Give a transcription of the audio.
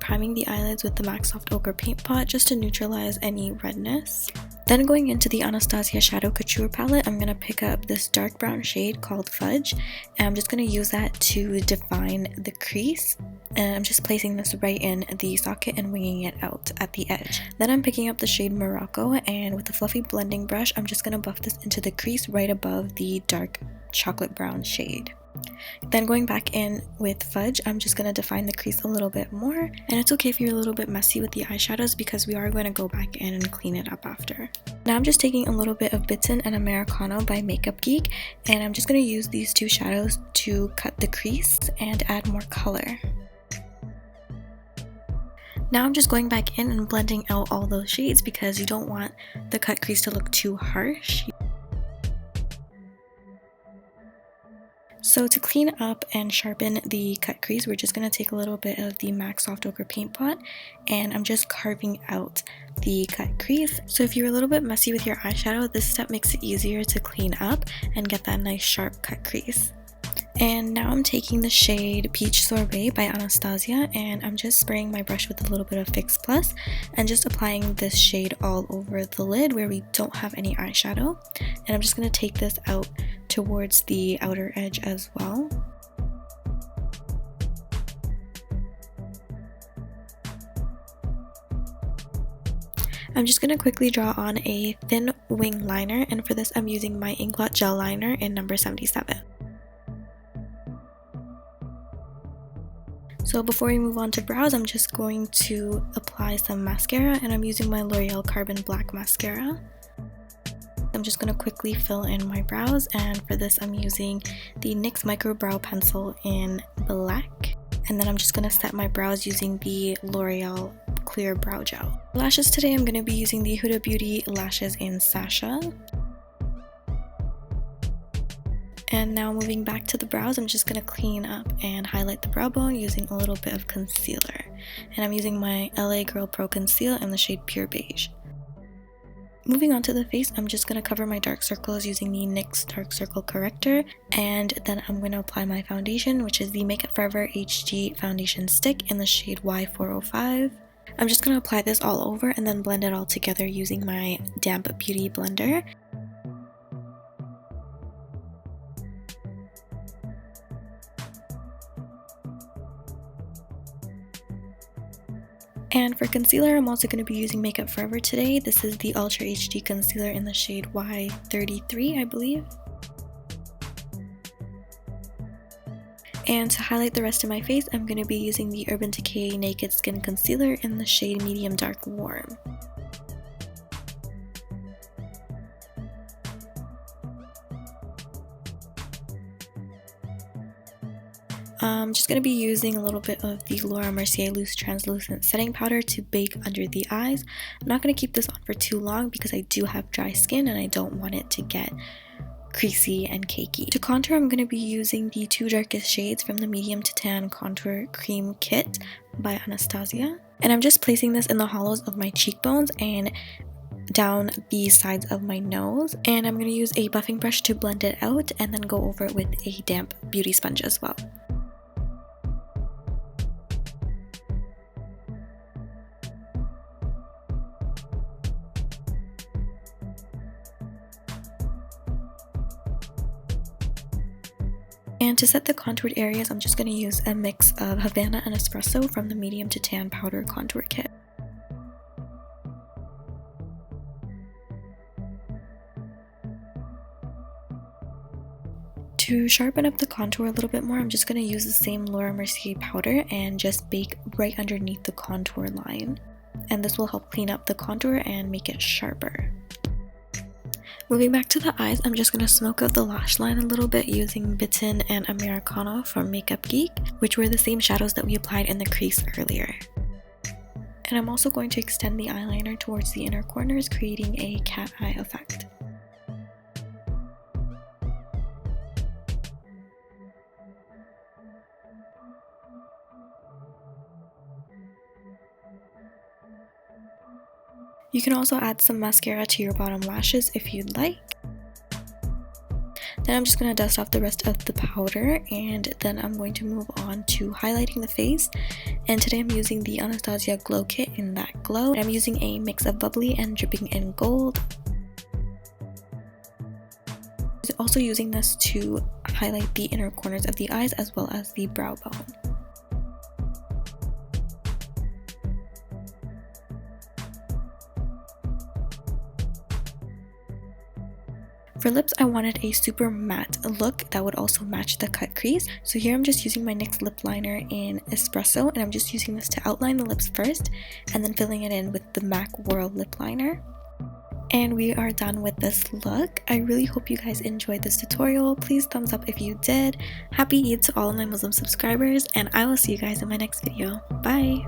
priming the eyelids with the MAC Soft Ochre Paint Pot just to neutralize any redness. Then going into the Anastasia Shadow Couture palette, I'm going to pick up this dark brown shade called Fudge, and I'm just going to use that to define the crease. And I'm just placing this right in the socket and winging it out at the edge. Then I'm picking up the shade Morocco, and with a fluffy blending brush, I'm just going to buff this into the crease right above the dark chocolate brown shade. Then going back in with Fudge, I'm just going to define the crease a little bit more, and it's okay if you're a little bit messy with the eyeshadows because we are going to go back in and clean it up after. Now I'm just taking a little bit of Bitten and Americano by MakeupGeek, and I'm just going to use these two shadows to cut the crease and add more color. Now I'm just going back in and blending out all those shades because you don't want the cut crease to look too harsh. So to clean up and sharpen the cut crease, we're just going to take a little bit of the MAC Soft Ochre Paint Pot, and I'm just carving out the cut crease. So if you're a little bit messy with your eyeshadow, this step makes it easier to clean up and get that nice sharp cut crease. And now I'm taking the shade Peach Sorbet by Anastasia, and I'm just spraying my brush with a little bit of Fix Plus and just applying this shade all over the lid where we don't have any eyeshadow. And I'm just going to take this out towards the outer edge as well. I'm just going to quickly draw on a thin wing liner, and for this I'm using my Inglot gel liner in number 77. So before we move on to brows, I'm just going to apply some mascara, and I'm using my Loreal Carbon Black Mascara. I'm just going to quickly fill in my brows, and for this I'm using the NYX Micro Brow Pencil in black. And then I'm just going to set my brows using the L'Oreal Clear Brow Gel. Lashes today, I'm going to be using the Luda Beauty lashes in Sasha. And now moving back to the brows, I'm just going to clean up and highlight the brow bone using a little bit of concealer. And I'm using my LA Girl Pro Conceal in the shade Pure Beige. Moving on to the face, I'm just going to cover my dark circles using the NYX Dark Circle Corrector. And then I'm going to apply my foundation, which is the MakeupForever HD Foundation Stick in the shade Y405. I'm just going to apply this all over and then blend it all together using my damp beauty blender. And for concealer, I'm also going to be using MakeupForever today. This is the Ultra HD Concealer in the shade Y33, I believe. And to highlight the rest of my face, I'm going to be using the Urban Decay Naked Skin Concealer in the shade Medium Dark Warm. I'm just going to be using a little bit of the Laura Mercier Loose Translucent Setting Powder to bake under the eyes. I'm not going to keep this on for too long because I do have dry skin and I don't want it to get creasy and cakey. To contour, I'm going to be using the two darkest shades from the Medium to Tan Contour Cream Kit by Anastasia. And I'm just placing this in the hollows of my cheekbones and down the sides of my nose. And I'm going to use a buffing brush to blend it out and then go over it with a damp beauty sponge as well. And to set the contoured areas, I'm just going to use a mix of Havana and Espresso from the Medium to Tan Powder Contour Kit. To sharpen up the contour a little bit more, I'm just going to use the same Laura Mercier powder and just bake right underneath the contour line. And this will help clean up the contour and make it sharper. Moving back to the eyes, I'm just going to smoke out the lash line a little bit using Bitten and Americano from MakeupGeek, which were the same shadows that we applied in the crease earlier. And I'm also going to extend the eyeliner towards the inner corners, creating a cat eye effect. You can also add some mascara to your bottom lashes if you'd like. Then I'm just going to dust off the rest of the powder, and then I'm going to move on to highlighting the face. And today I'm using the Anastasia Glow Kit in that glow. I'm using a mix of bubbly and dripping in gold. I'm also using this to highlight the inner corners of the eyes as well as the brow bone. For lips, I wanted a super matte look that would also match the cut crease. So here I'm just using my NYX lip liner in Espresso, and I'm just using this to outline the lips first and then filling it in with the MAC Whirl lip liner. And we are done with this look. I really hope you guys enjoyed this tutorial. Please thumbs up if you did. Happy Eid to all of my Muslim subscribers, and I will see you guys in my next video. Bye!